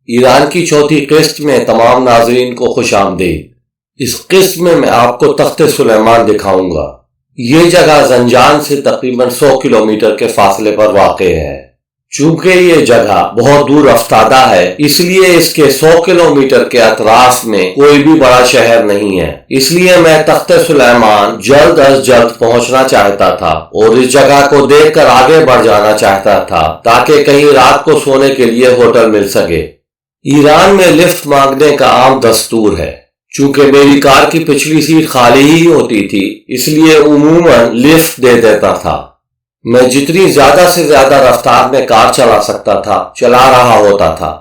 ایران کی چوتھی قسط میں تمام ناظرین کو خوش آمدید۔ اس قسط میں آپ کو تخت سلیمان دکھاؤں گا۔ یہ جگہ زنجان سے تقریباً 100 کلومیٹر کے فاصلے پر واقع ہے۔ چونکہ یہ جگہ بہت دور افتادہ ہے، اس لیے اس کے 100 کلومیٹر کے اطراف میں کوئی بھی بڑا شہر نہیں ہے۔ اس لیے میں تخت سلیمان جلد از جلد پہنچنا چاہتا تھا اور اس جگہ کو دیکھ کر آگے بڑھ جانا چاہتا تھا تاکہ کہیں رات کو سونے کے لیے ہوٹل مل سکے۔ ایران میں لفٹ مانگنے کا عام دستور ہے۔ چونکہ میری کار کی پچھلی سیٹ خالی ہی ہوتی تھی، اس لیے عموماً لفٹ دے دیتا تھا۔ میں جتنی زیادہ سے زیادہ رفتار میں کار چلا سکتا تھا چلا رہا ہوتا تھا۔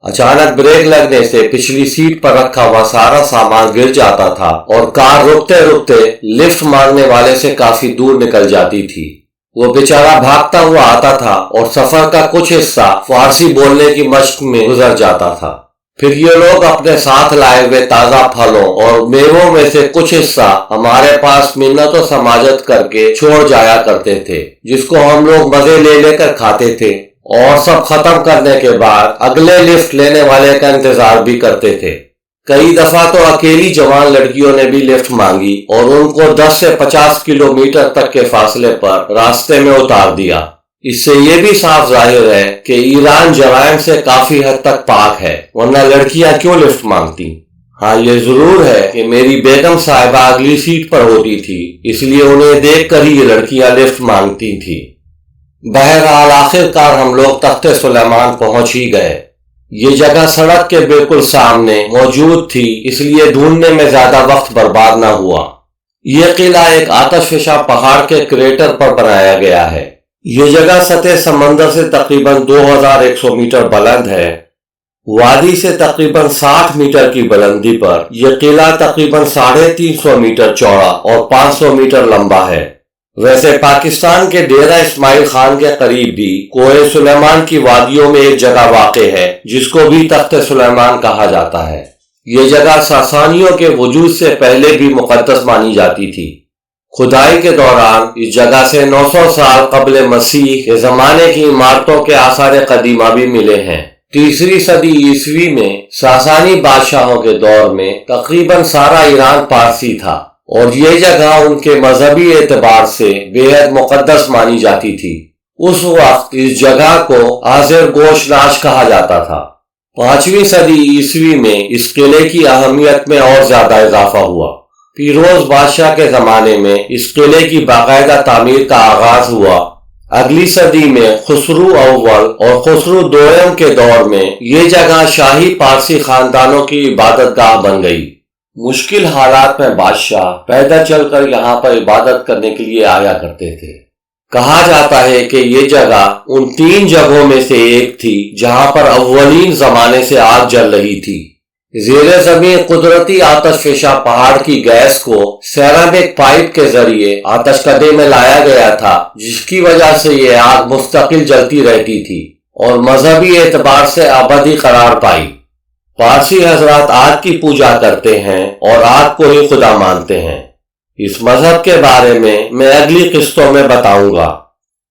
اچانک بریک لگنے سے پچھلی سیٹ پر رکھا ہوا سارا سامان گر جاتا تھا اور کار رکتے رکتے لفٹ مانگنے والے سے کافی دور نکل جاتی تھی۔ وہ بیچارہ بھاگتا ہوا آتا تھا اور سفر کا کچھ حصہ فارسی بولنے کی مشق میں گزر جاتا تھا۔ پھر یہ لوگ اپنے ساتھ لائے ہوئے تازہ پھلوں اور میووں میں سے کچھ حصہ ہمارے پاس منت و سماجت کر کے چھوڑ جایا کرتے تھے، جس کو ہم لوگ مزے لے لے کر کھاتے تھے اور سب ختم کرنے کے بعد اگلے لفٹ لینے والے کا انتظار بھی کرتے تھے۔ کئی دفعہ تو اکیلی جوان لڑکیوں نے بھی لفٹ مانگی اور ان کو 10 سے 50 کلومیٹر تک کے فاصلے پر راستے میں اتار دیا۔ اس سے یہ بھی صاف ظاہر ہے کہ ایران جرائم سے کافی حد تک پاک ہے، ورنہ لڑکیاں کیوں لفٹ مانگتی؟ ہاں، یہ ضرور ہے کہ میری بیگم صاحبہ اگلی سیٹ پر ہوتی تھی، اس لیے انہیں دیکھ کر ہی یہ لڑکیاں لفٹ مانگتی تھی۔ بہرحال آخر کار ہم لوگ تخت سلیمان پہنچ ہی گئے۔ یہ جگہ سڑک کے بالکل سامنے موجود تھی، اس لیے ڈھونڈنے میں زیادہ وقت برباد نہ ہوا۔ یہ قلعہ ایک آتش فشاں پہاڑ کے کریٹر پر بنایا گیا ہے۔ یہ جگہ سطح سمندر سے تقریباً 2100 میٹر بلند ہے۔ وادی سے تقریباً 60 میٹر کی بلندی پر یہ قلعہ تقریباً 350 میٹر چوڑا اور 500 میٹر لمبا ہے۔ ویسے پاکستان کے ڈیرہ اسماعیل خان کے قریب بھی کوہ سلیمان کی وادیوں میں ایک جگہ واقع ہے جس کو بھی تخت سلیمان کہا جاتا ہے۔ یہ جگہ ساسانیوں کے وجود سے پہلے بھی مقدس مانی جاتی تھی۔ کھدائی کے دوران اس جگہ سے 900 سال قبل مسیح کے زمانے کی عمارتوں کے آثار قدیمہ بھی ملے ہیں۔ 3 صدی عیسوی میں ساسانی بادشاہوں کے دور میں تقریباً سارا ایران پارسی تھا اور یہ جگہ ان کے مذہبی اعتبار سے بے حد مقدس مانی جاتی تھی۔ اس وقت اس جگہ کو آذر گوش ناش کہا جاتا تھا۔ 5ویں صدی عیسوی میں اس قلعے کی اہمیت میں اور زیادہ اضافہ ہوا۔ پیروز بادشاہ کے زمانے میں اس قلعے کی باقاعدہ تعمیر کا آغاز ہوا۔ اگلی صدی میں خسرو اول اور خسرو دوم کے دور میں یہ جگہ شاہی پارسی خاندانوں کی عبادت گاہ بن گئی۔ مشکل حالات میں بادشاہ پیدل چل کر یہاں پر عبادت کرنے کے لیے آیا کرتے تھے۔ کہا جاتا ہے کہ یہ جگہ ان 3 جگہوں میں سے ایک تھی جہاں پر اولین زمانے سے آگ جل رہی تھی۔ زیر زمین قدرتی آتش فشاں پہاڑ کی گیس کو سیرامک پائپ کے ذریعے آتش کدے میں لایا گیا تھا، جس کی وجہ سے یہ آگ مستقل جلتی رہتی تھی اور مذہبی اعتبار سے ابدی قرار پائی۔ پارسی حضرات آگ کی پوجا کرتے ہیں اور آگ کو ہی خدا مانتے ہیں۔ اس مذہب کے بارے میں اگلی قسطوں میں بتاؤں گا۔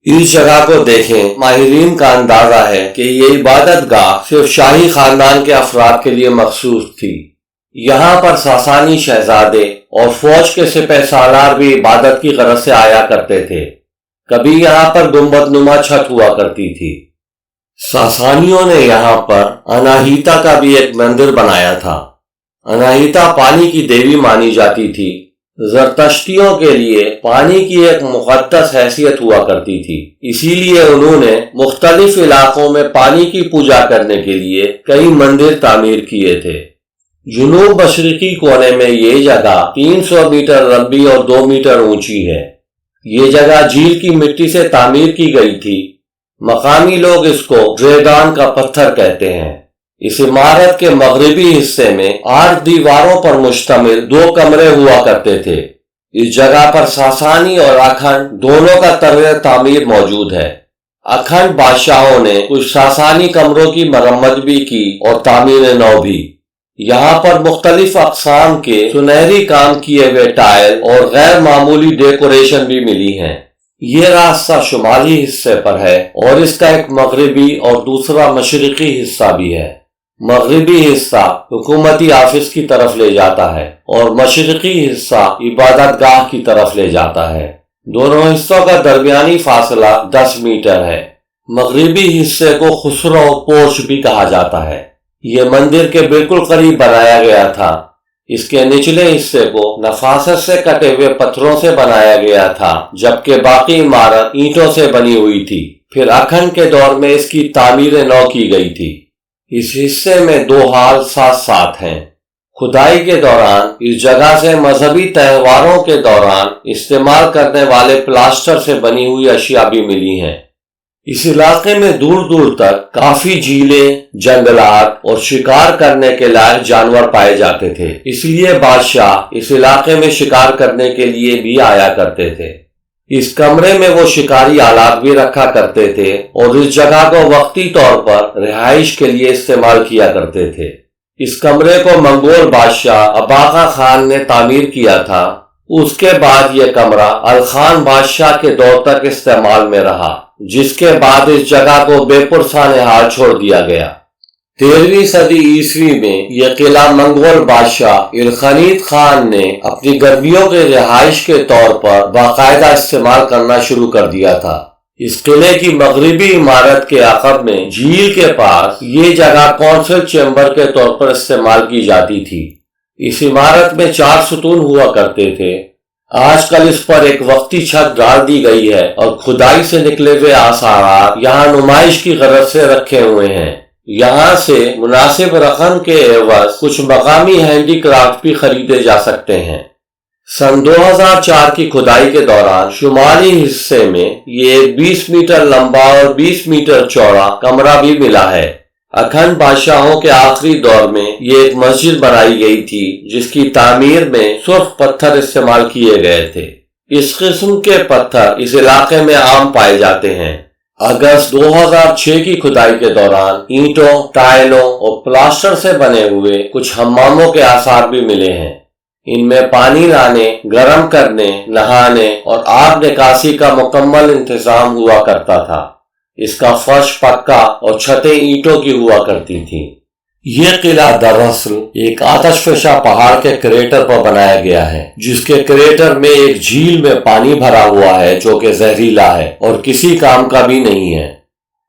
اس جگہ کو دیکھیں، ماہرین کا اندازہ ہے کہ یہ عبادت گاہ صرف شاہی خاندان کے افراد کے لیے مخصوص تھی۔ یہاں پر ساسانی شہزادے اور فوج کے سپہ سالار بھی عبادت کی غرض سے آیا کرتے تھے۔ کبھی یہاں پر گنبد نما چھت ہوا کرتی تھی۔ ساسانیوں نے یہاں پر اناہیتا کا بھی ایک مندر بنایا تھا۔ اناہیتا پانی کی دیوی مانی جاتی تھی۔ زرتشتیوں کے لیے پانی کی ایک مقدس حیثیت ہوا کرتی تھی، اسی لیے انہوں نے مختلف علاقوں میں پانی کی پوجا کرنے کے لیے کئی مندر تعمیر کیے تھے۔ جنوب مشرقی کونے میں یہ جگہ 300 میٹر لمبی اور 2 میٹر اونچی ہے۔ یہ جگہ جھیل کی مٹی سے تعمیر کی گئی تھی۔ مقامی لوگ اس کو ڈریگان کا پتھر کہتے ہیں۔ اس عمارت کے مغربی حصے میں 8 دیواروں پر مشتمل 2 کمرے ہوا کرتے تھے۔ اس جگہ پر ساسانی اور اکھنڈ دونوں کا طرز تعمیر موجود ہے۔ اکھنڈ بادشاہوں نے کچھ ساسانی کمروں کی مرمت بھی کی اور تعمیر نو بھی۔ یہاں پر مختلف اقسام کے سنہری کام کیے ہوئے ٹائل اور غیر معمولی ڈیکوریشن بھی ملی ہیں۔ یہ راستہ شمالی حصے پر ہے اور اس کا ایک مغربی اور دوسرا مشرقی حصہ بھی ہے۔ مغربی حصہ حکومتی آفس کی طرف لے جاتا ہے اور مشرقی حصہ عبادت گاہ کی طرف لے جاتا ہے۔ دونوں حصوں کا درمیانی فاصلہ 10 میٹر ہے۔ مغربی حصے کو خسرو پورچ بھی کہا جاتا ہے۔ یہ مندر کے بالکل قریب بنایا گیا تھا۔ اس کے نچلے حصے کو نفاست سے کٹے ہوئے پتھروں سے بنایا گیا تھا، جبکہ باقی عمارت اینٹوں سے بنی ہوئی تھی۔ پھر اکھنڈ کے دور میں اس کی تعمیر نو کی گئی تھی۔ اس حصے میں 2 ہال ساتھ ساتھ ہیں۔ کھدائی کے دوران اس جگہ سے مذہبی تہواروں کے دوران استعمال کرنے والے پلاسٹر سے بنی ہوئی اشیاء بھی ملی ہیں۔ اس علاقے میں دور دور تک کافی جھیلیں، جنگلات اور شکار کرنے کے لائق جانور پائے جاتے تھے، اس لیے بادشاہ اس علاقے میں شکار کرنے کے لیے بھی آیا کرتے تھے۔ اس کمرے میں وہ شکاری آلات بھی رکھا کرتے تھے اور اس جگہ کو وقتی طور پر رہائش کے لیے استعمال کیا کرتے تھے۔ اس کمرے کو منگول بادشاہ اباقا خان نے تعمیر کیا تھا۔ اس کے بعد یہ کمرہ الخان بادشاہ کے دور تک استعمال میں رہا، جس کے بعد اس جگہ کو بے پرسان حال چھوڑ دیا گیا۔ 13ویں صدی عیسوی میں یہ قلعہ منگول بادشاہ الخنیت خان نے اپنی گرمیوں کے رہائش کے طور پر باقاعدہ استعمال کرنا شروع کر دیا تھا۔ اس قلعے کی مغربی عمارت کے عقب میں جھیل کے پاس یہ جگہ کونسل چیمبر کے طور پر استعمال کی جاتی تھی۔ اس عمارت میں 4 ستون ہوا کرتے تھے۔ آج کل اس پر ایک وقتی چھت ڈال دی گئی ہے اور کھدائی سے نکلے ہوئے آثارات یہاں نمائش کی غرض سے رکھے ہوئے ہیں۔ یہاں سے مناسب رقم کے عوض کچھ مقامی ہینڈی کرافٹ بھی خریدے جا سکتے ہیں۔ سن 2004 کی کھدائی کے دوران شمالی حصے میں یہ 20 میٹر لمبا اور 20 میٹر چوڑا کمرہ بھی ملا ہے۔ اکھنڈ بادشاہوں کے آخری دور میں یہ ایک مسجد بنائی گئی تھی، جس کی تعمیر میں سرخ پتھر استعمال کیے گئے تھے۔ اس قسم کے پتھر اس علاقے میں عام پائے جاتے ہیں۔ اگست 2006 کی کھدائی کے دوران اینٹوں، ٹائلوں اور پلاسٹر سے بنے ہوئے کچھ حماموں کے آثار بھی ملے ہیں۔ ان میں پانی لانے، گرم کرنے، نہانے اور آب نکاسی کا مکمل انتظام ہوا کرتا تھا۔ اس کا فرش پکا اور چھتیں اینٹوں کی ہوا کرتی تھیں۔ یہ قلعہ دراصل ایک آتش فشاں پہاڑ کے کریٹر پر بنایا گیا ہے، جس کے کریٹر میں ایک جھیل میں پانی بھرا ہوا ہے جو کہ زہریلا ہے اور کسی کام کا بھی نہیں ہے۔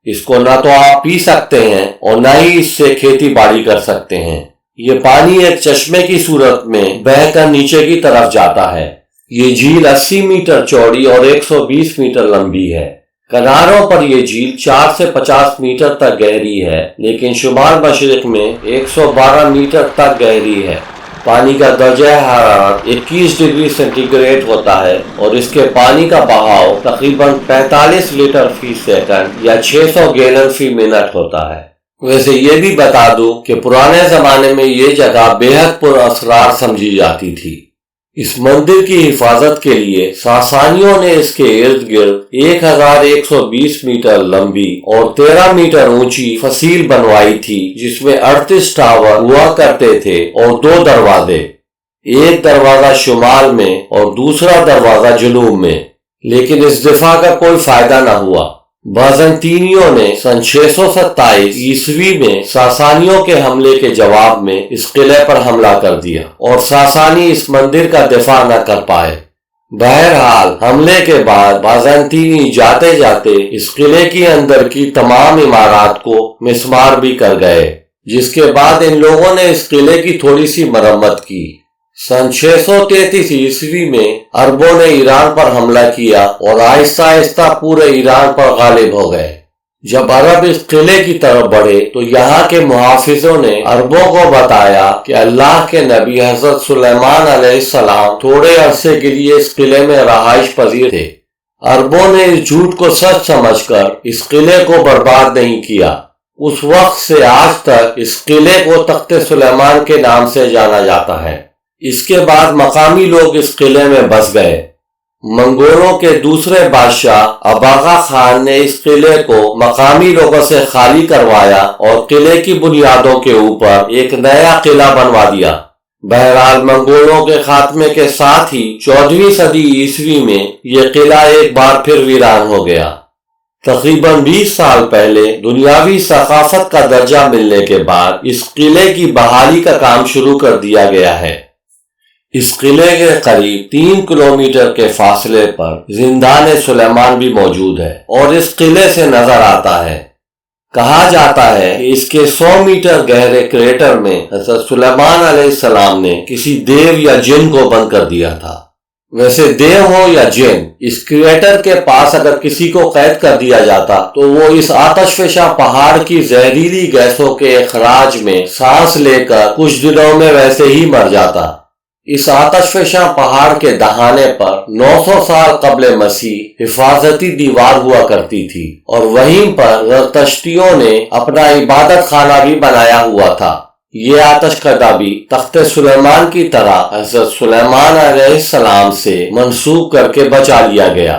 اس کو نہ تو آپ پی سکتے ہیں اور نہ ہی اس سے کھیتی باڑی کر سکتے ہیں۔ یہ پانی ایک چشمے کی صورت میں بہہ کر نیچے کی طرف جاتا ہے۔ یہ جھیل 80 میٹر چوڑی اور 120 میٹر لمبی ہے۔ کناروں پر یہ جھیل 4 سے 50 میٹر تک گہری ہے، لیکن شمال مشرق میں 112 میٹر تک گہری ہے۔ پانی کا درجہ حرارت 21 ڈگری سینٹی گریڈ ہوتا ہے اور اس کے پانی کا بہاؤ تقریباً 45 لیٹر فی سیکنڈ یا 600 گیلن فی منٹ ہوتا ہے۔ ویسے یہ بھی بتا دوں کہ پرانے زمانے میں یہ جگہ بے حد پر اسرار سمجھی جاتی تھی۔ اس مندر کی حفاظت کے لیے ساسانیوں نے اس کے ارد گرد 1120 میٹر لمبی اور 13 میٹر اونچی فصیل بنوائی تھی، جس میں 38 ٹاور ہوا کرتے تھے اور 2 دروازے، ایک دروازہ شمال میں اور دوسرا دروازہ جنوب میں۔ لیکن اس دفاع کا کوئی فائدہ نہ ہوا۔ بازنطینیوں نے سن 627 عیسوی میں ساسانیوں کے حملے کے جواب میں اس قلعے پر حملہ کر دیا اور ساسانی اس مندر کا دفاع نہ کر پائے۔ بہرحال حملے کے بعد بازنطینی جاتے جاتے اس قلعے کی اندر کی تمام عمارات کو مسمار بھی کر گئے، جس کے بعد ان لوگوں نے اس قلعے کی تھوڑی سی مرمت کی۔ سن 633 عیسوی میں عربوں نے ایران پر حملہ کیا اور آہستہ آہستہ پورے ایران پر غالب ہو گئے۔ جب عرب اس قلعے کی طرف بڑھے تو یہاں کے محافظوں نے عربوں کو بتایا کہ اللہ کے نبی حضرت سلیمان علیہ السلام تھوڑے عرصے کے لیے اس قلعے میں رہائش پذیر تھے۔ عربوں نے اس جھوٹ کو سچ سمجھ کر اس قلعے کو برباد نہیں کیا۔ اس وقت سے آج تک اس قلعے کو تخت سلیمان کے نام سے جانا جاتا ہے۔ اس کے بعد مقامی لوگ اس قلعے میں بس گئے۔ منگولوں کے دوسرے بادشاہ اباقا خان نے اس قلعے کو مقامی لوگوں سے خالی کروایا اور قلعے کی بنیادوں کے اوپر ایک نیا قلعہ بنوا دیا۔ بہرحال منگولوں کے خاتمے کے ساتھ ہی 14ویں صدی عیسوی میں یہ قلعہ ایک بار پھر ویران ہو گیا۔ تقریباً 20 سال پہلے دنیاوی ثقافت کا درجہ ملنے کے بعد اس قلعے کی بحالی کا کام شروع کر دیا گیا ہے۔ اس قلعے کے قریب 3 کلومیٹر کے فاصلے پر زندان سلیمان بھی موجود ہے اور اس قلعے سے نظر آتا ہے۔ کہا جاتا ہے کہ اس کے 100 میٹر گہرے کریٹر میں حضرت سلیمان علیہ السلام نے کسی دیو یا جن کو بند کر دیا تھا۔ ویسے دیو ہو یا جن، اس کریٹر کے پاس اگر کسی کو قید کر دیا جاتا تو وہ اس آتش فشاں پہاڑ کی زہریلی گیسوں کے اخراج میں سانس لے کر کچھ دنوں میں ویسے ہی مر جاتا۔ اس آتش فشاں پہاڑ کے دہانے پر 900 سال قبل مسیح حفاظتی دیوار ہوا کرتی تھی اور وہیں پر زرتشتیوں نے اپنا عبادت خانہ بھی بنایا ہوا تھا۔ یہ آتش کدہ بھی تخت سلیمان کی طرح حضرت سلیمان علیہ السلام سے منسوب کر کے بچا لیا گیا۔